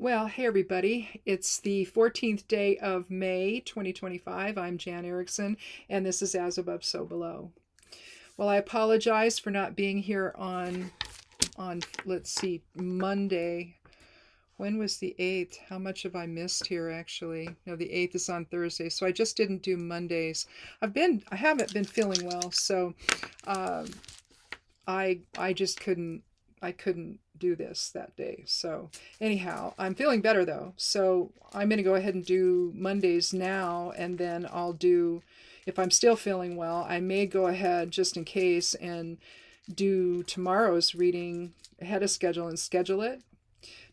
Well, hey everybody. It's the 14th day of May 2025. I'm Jan Erickson, and this is As Above, So Below. Well, I apologize for not being here on let's see, Monday. When was the 8th? How much have I missed here actually? No, the 8th is on Thursday, so I just didn't do Mondays. I haven't been feeling well, so uh, I just couldn't do this that day. So anyhow, I'm feeling better though. So I'm going to go ahead and do Mondays now, and then I'll do, if I'm still feeling well, I may go ahead just in case and do tomorrow's reading ahead of schedule and schedule it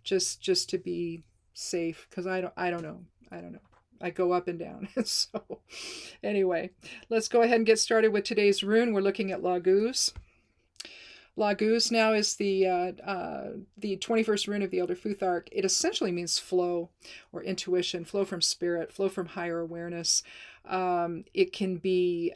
just to be safe, because I don't know. I don't know. I go up and down. So anyway, let's go ahead and get started with today's rune. We're looking at Laguz. Laguz now is the 21st rune of the Elder Futhark. It essentially means flow or intuition, flow from spirit, flow from higher awareness. It can be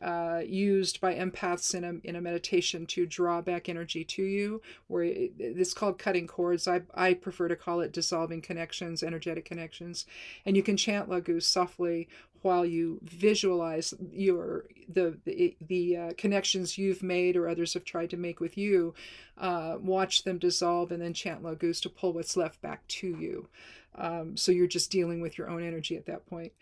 used by empaths in a meditation to draw back energy to you, where it's called cutting cords. I prefer to call it dissolving connections, energetic connections. And you can chant Laguz softly while you visualize the connections you've made or others have tried to make with you. Watch them dissolve and then chant Laguz to pull what's left back to you. So you're just dealing with your own energy at that point.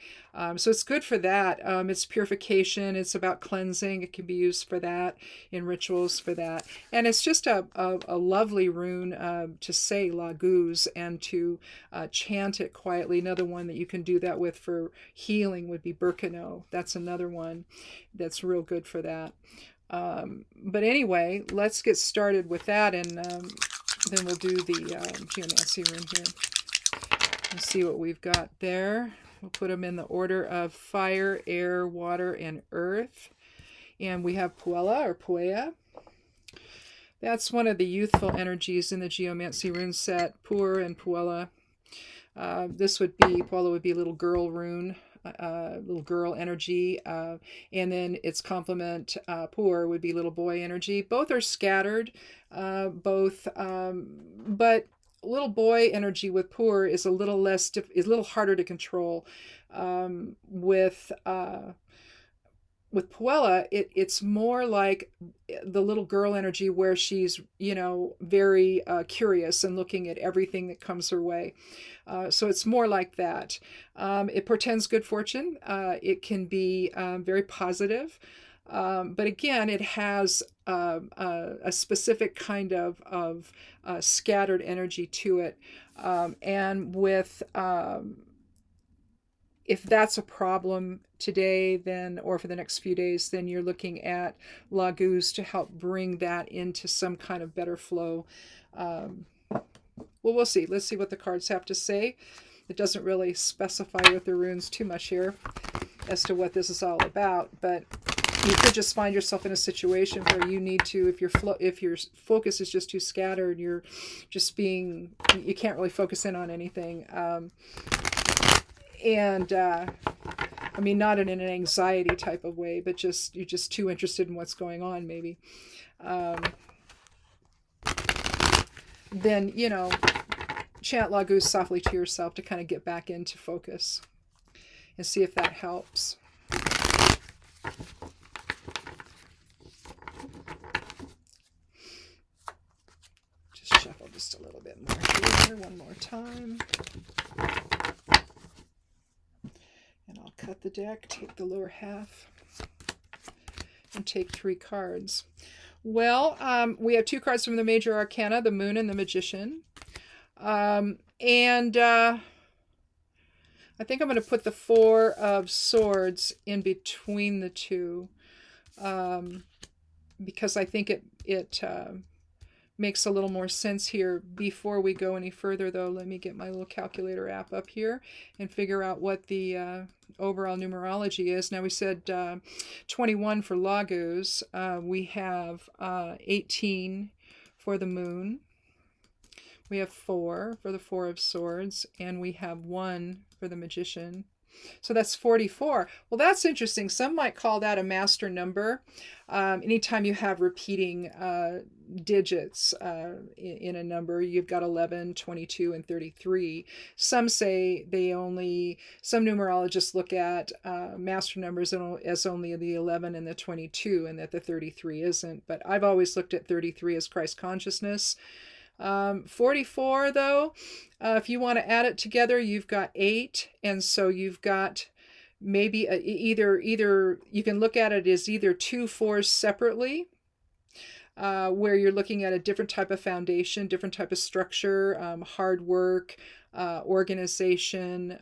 So it's good for that. It's purification. It's about cleansing. It can be used for that, in rituals for that. And it's just a lovely rune to say Laguz and to chant it quietly. Another one that you can do that with for healing would be Birkenau. That's another one that's real good for that. But anyway, let's get started with that, and then we'll do the Geomancy rune here. Let's see what we've got there. We'll put them in the order of fire, air, water, and earth. And we have Puella or Puella. That's one of the youthful energies in the Geomancy rune set, Pur and Puella. Puella would be little girl rune, little girl energy. And then its complement, Pur, would be little boy energy. Both are scattered, but little boy energy with Pur is a little harder to control. With Puella, it's more like the little girl energy, where she's very curious and looking at everything that comes her way. So it's more like that. It portends good fortune. It can be very positive. But again, it has a specific kind of scattered energy to it. And with if that's a problem today, then, or for the next few days, then you're looking at Laguz to help bring that into some kind of better flow. Well, we'll see. Let's see what the cards have to say. It doesn't really specify with the runes too much here as to what this is all about, but you could just find yourself in a situation where you need to, if your focus is just too scattered, you're just you can't really focus in on anything. I mean, not in an anxiety type of way, but you're just too interested in what's going on, maybe. Then, chant Laguz softly to yourself to kind of get back into focus and see if that helps. Just shuffle just a little bit more here, one more time. And I'll cut the deck, take the lower half, and take 3 cards. Well, we have 2 cards from the Major Arcana, the Moon and the Magician. I think I'm going to put the 4 of Swords in between the 2, because I think it makes a little more sense here. Before we go any further, though, let me get my little calculator app up here and figure out what the overall numerology is. Now, we said 21 for Laguz. We have 18 for the Moon. We have 4 for the 4 of Swords, and we have 1 for the Magician. So that's 44. Well, that's interesting. Some might call that a master number. Anytime you have repeating digits in a number, you've got 11, 22, and 33. Some say some numerologists look at master numbers as only the 11 and the 22, and that the 33 isn't. But I've always looked at 33 as Christ consciousness. 44, though, if you want to add it together, you've got 8, and so you've got maybe either you can look at it as either 2 4s separately, where you're looking at a different type of foundation, different type of structure, hard work, organization,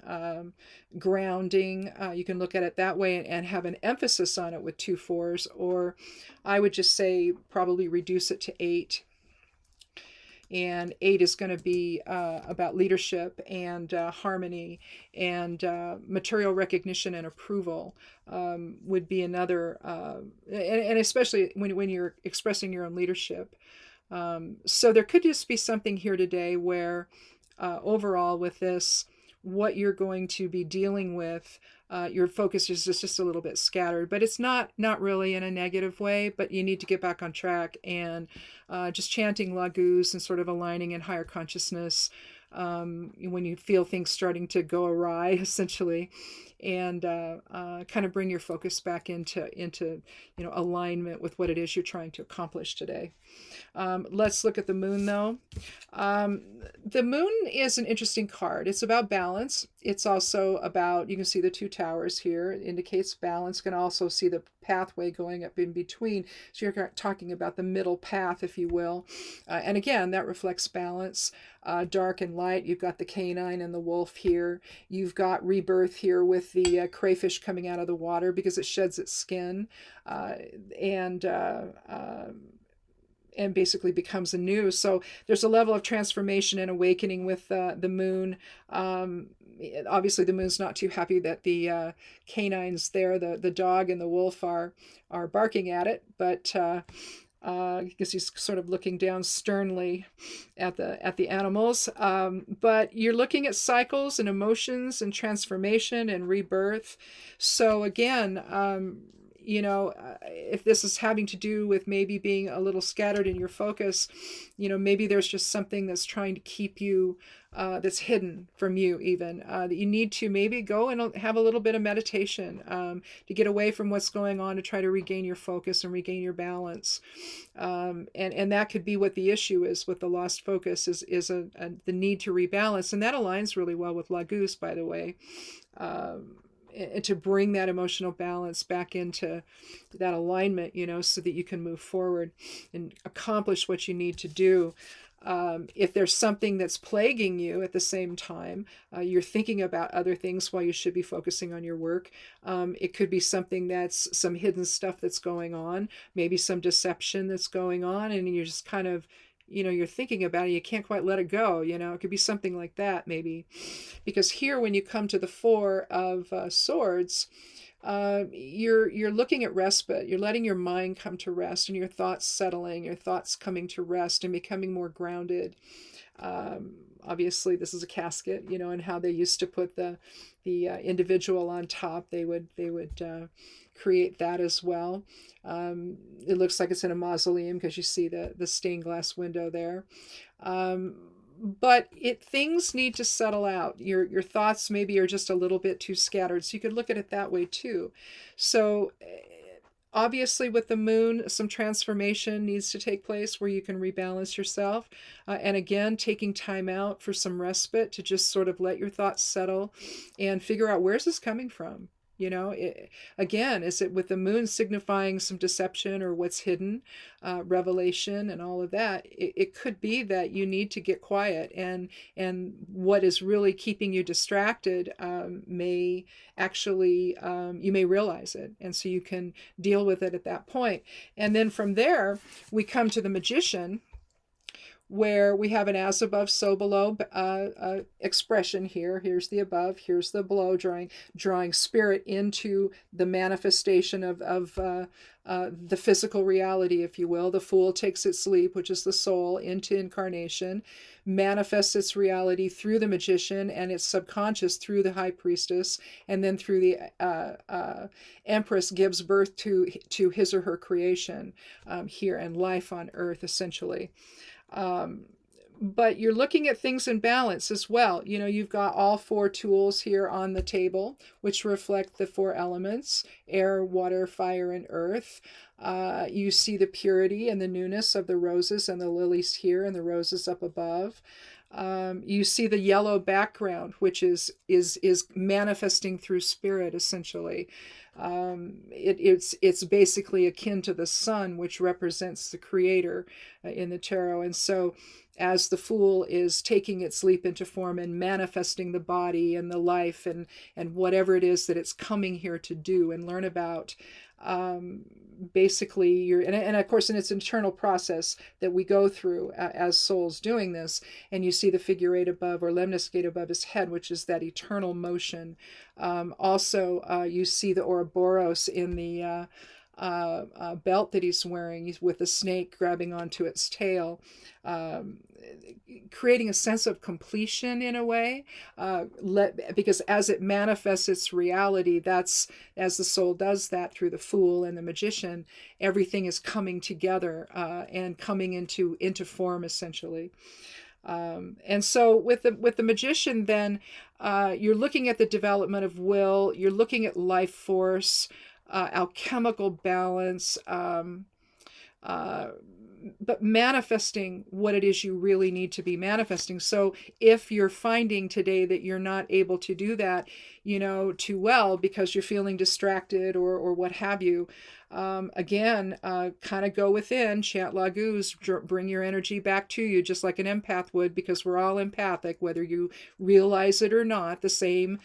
grounding. You can look at it that way and have an emphasis on it with 2 4s, or I would just say probably reduce it to 8. And 8 is going to be about leadership and harmony and material recognition and approval, would be another, and especially when you're expressing your own leadership. So there could just be something here today where overall with this, what you're going to be dealing with, your focus is just a little bit scattered, but it's not really in a negative way, but you need to get back on track and just chanting Laguz and sort of aligning in higher consciousness when you feel things starting to go awry, essentially, and kind of bring your focus back into alignment with what it is you're trying to accomplish today. Let's look at the moon, though. The moon is an interesting card. It's about balance. It's also about, you can see the 2 towers here. It indicates balance. You can also see the pathway going up in between. So you're talking about the middle path, if you will. And again, that reflects balance. Dark and light. You've got the canine and the wolf here. You've got rebirth here with the crayfish coming out of the water because it sheds its skin and basically becomes anew. So there's a level of transformation and awakening with the moon. Obviously, the moon's not too happy that the canines there, the dog and the wolf, are barking at it, but because he's sort of looking down sternly at the animals. But you're looking at cycles and emotions and transformation and rebirth. So again, if this is having to do with maybe being a little scattered in your focus, maybe there's just something that's trying to keep you, that's hidden from you even, that you need to maybe go and have a little bit of meditation to get away from what's going on, to try to regain your focus and regain your balance. And that could be what the issue is with the lost focus, is the need to rebalance. And that aligns really well with Laguz, by the way. And to bring that emotional balance back into that alignment, so that you can move forward and accomplish what you need to do. If there's something that's plaguing you at the same time, you're thinking about other things while you should be focusing on your work. It could be something that's some hidden stuff that's going on, maybe some deception that's going on, and you're just kind of, you're thinking about it, you can't quite let it go. It could be something like that, maybe. Because here, when you come to the 4 of Swords, you're looking at respite. You're letting your mind come to rest, and your thoughts settling, your thoughts coming to rest and becoming more grounded. Obviously, this is a casket, and how they used to put the individual on top. They would create that as well. It looks like it's in a mausoleum because you see the stained glass window there. But things need to settle out. Your thoughts maybe are just a little bit too scattered. So you could look at it that way too. So obviously with the moon, some transformation needs to take place where you can rebalance yourself. And again, taking time out for some respite to just sort of let your thoughts settle and figure out, where's this coming from? Again, is it with the moon signifying some deception or what's hidden, revelation and all of that? It could be that you need to get quiet, and what is really keeping you distracted may actually, you may realize it, and so you can deal with it at that point. And then from there, we come to the Magician, where we have an as above, so below expression here. Here's the above, here's the below, drawing spirit into the manifestation of the physical reality, if you will. The fool takes its leap, which is the soul, into incarnation, manifests its reality through the magician and its subconscious through the high priestess, and then through the empress gives birth to his or her creation here and life on earth, essentially. But you're looking at things in balance as well. You know, you've got all four tools here on the table, which reflect the four elements: air, water, fire, and earth. You see the purity and the newness of the roses and the lilies here and the roses up above. You see the yellow background, which is manifesting through spirit, essentially. It's basically akin to the sun, which represents the creator in the tarot. And so as the fool is taking its leap into form and manifesting the body and the life and whatever it is that it's coming here to do and learn about, basically you're and of course in its internal process that we go through as souls doing this, and you see the figure eight above, or lemniscate above his head, which is that eternal motion. Also you see the Ouroboros in the belt that he's wearing with the snake grabbing onto its tail, creating a sense of completion in a way, because as it manifests its reality, that's as the soul does that through the fool and the magician, everything is coming together and coming into form, essentially. And so with the magician, then you're looking at the development of will, you're looking at life force, alchemical balance, but manifesting what it is you really need to be manifesting. So if you're finding today that you're not able to do that, too well because you're feeling distracted or what have you, again, kind of go within, chant Laguz, bring your energy back to you, just like an empath would, because we're all empathic, whether you realize it or not. The same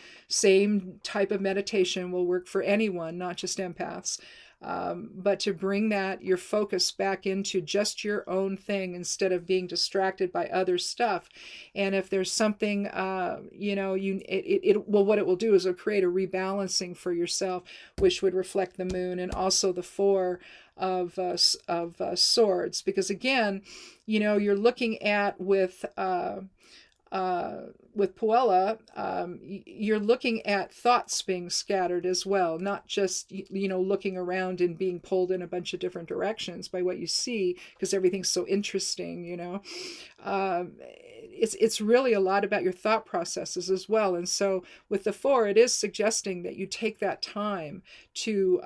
type of meditation will work for anyone, not just empaths. But to bring your focus back into just your own thing instead of being distracted by other stuff. And if there's something, well, what it will do is it'll create a rebalancing for yourself, which would reflect the moon and also the four of swords. Because again, you're looking at with Puella, you're looking at thoughts being scattered as well, not just, looking around and being pulled in a bunch of different directions by what you see, because everything's so interesting, It's really a lot about your thought processes as well. And so with the four, it is suggesting that you take that time to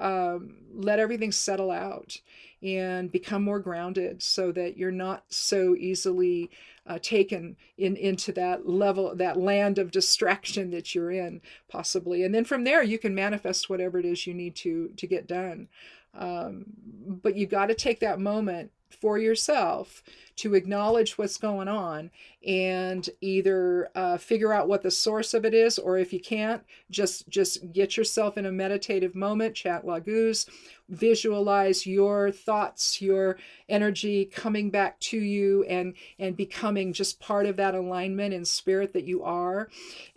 let everything settle out and become more grounded so that you're not so easily taken into that level, that land of distraction that you're in, possibly. And then from there, you can manifest whatever it is you need to get done. But you got to take that moment for yourself to acknowledge what's going on and either figure out what the source of it is, or if you can't, just get yourself in a meditative moment, chant Laguz, visualize your thoughts, your energy coming back to you and becoming just part of that alignment in spirit that you are,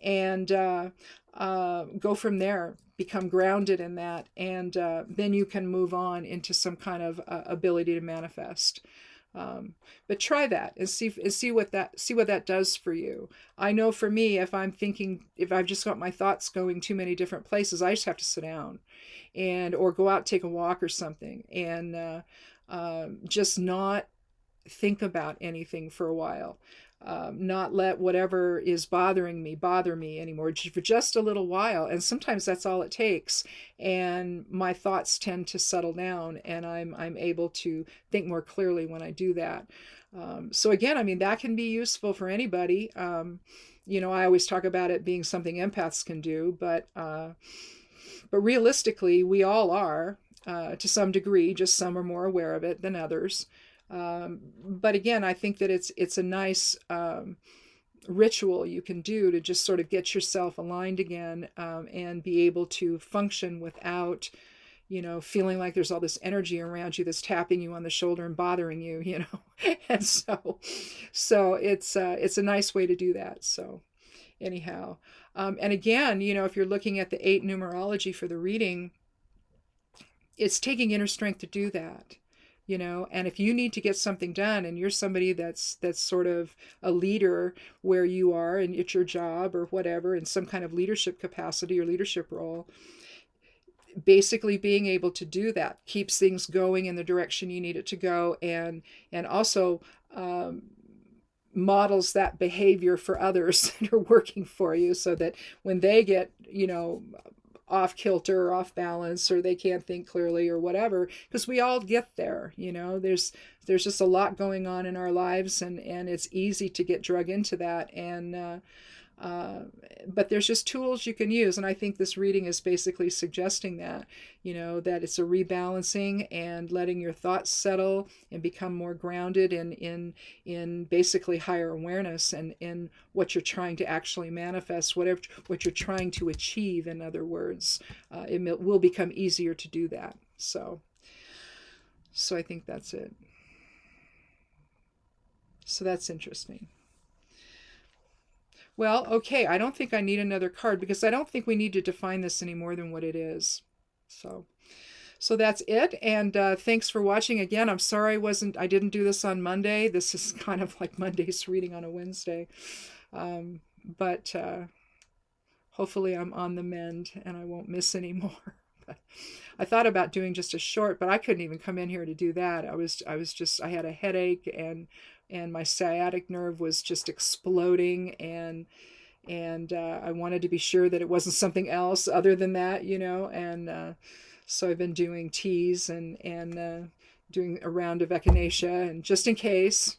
and go from there. Become grounded in that, and then you can move on into some kind of ability to manifest. But try that and see what that does for you. I know for me, if I've just got my thoughts going too many different places, I just have to sit down or go out, take a walk or something, and just not think about anything for a while. Not let whatever is bothering me bother me anymore for just a little while. And sometimes that's all it takes. And my thoughts tend to settle down, and I'm able to think more clearly when I do that. So again, that can be useful for anybody. I always talk about it being something empaths can do, but realistically, we all are to some degree. Just some are more aware of it than others. But again, I think that it's a nice ritual you can do to just sort of get yourself aligned again, and be able to function without feeling like there's all this energy around you that's tapping you on the shoulder and bothering you, and so it's a nice way to do that. So anyhow, and again, if you're looking at the 8 numerology for the reading, it's taking inner strength to do that. And if you need to get something done and you're somebody that's sort of a leader where you are and it's your job or whatever in some kind of leadership capacity or leadership role, basically being able to do that keeps things going in the direction you need it to go, and also models that behavior for others that are working for you, so that when they get off kilter or off balance, or they can't think clearly or whatever, because we all get there. There's just a lot going on in our lives, and it's easy to get drug into that, and but there's just tools you can use, and I think this reading is basically suggesting that that it's a rebalancing and letting your thoughts settle and become more grounded in basically higher awareness and in what you're trying to actually manifest, what you're trying to achieve. In other words, it will become easier to do that. So I think that's it. So that's interesting. Well, okay, I don't think I need another card, because I don't think we need to define this any more than what it is. So that's it, and thanks for watching. Again, I'm sorry I didn't do this on Monday. This is kind of like Monday's reading on a Wednesday. But hopefully I'm on the mend and I won't miss any more. I thought about doing just a short, but I couldn't even come in here to do that. I had a headache, and my sciatic nerve was just exploding, and I wanted to be sure that it wasn't something else other than that, and so I've been doing teas and doing a round of echinacea, and just in case,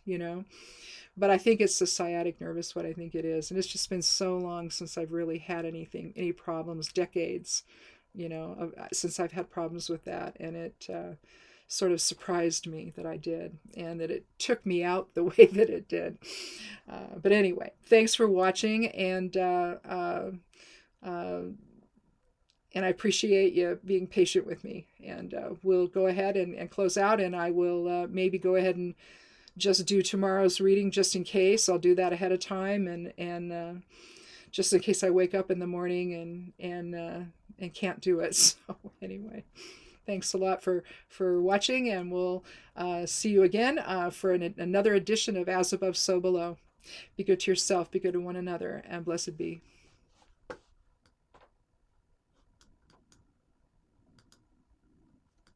but I think it's the sciatic nerve is what I think it is, and it's just been so long since I've really had any problems, decades, since I've had problems with that, and it sort of surprised me that I did, and that it took me out the way that it did. But anyway, thanks for watching, and I appreciate you being patient with me. And we'll go ahead and close out, and I will maybe go ahead and just do tomorrow's reading just in case. I'll do that ahead of time, and just in case I wake up in the morning and can't do it. So anyway, thanks a lot for watching, and we'll see you again for another edition of As Above, So Below. Be good to yourself, be good to one another, and blessed be.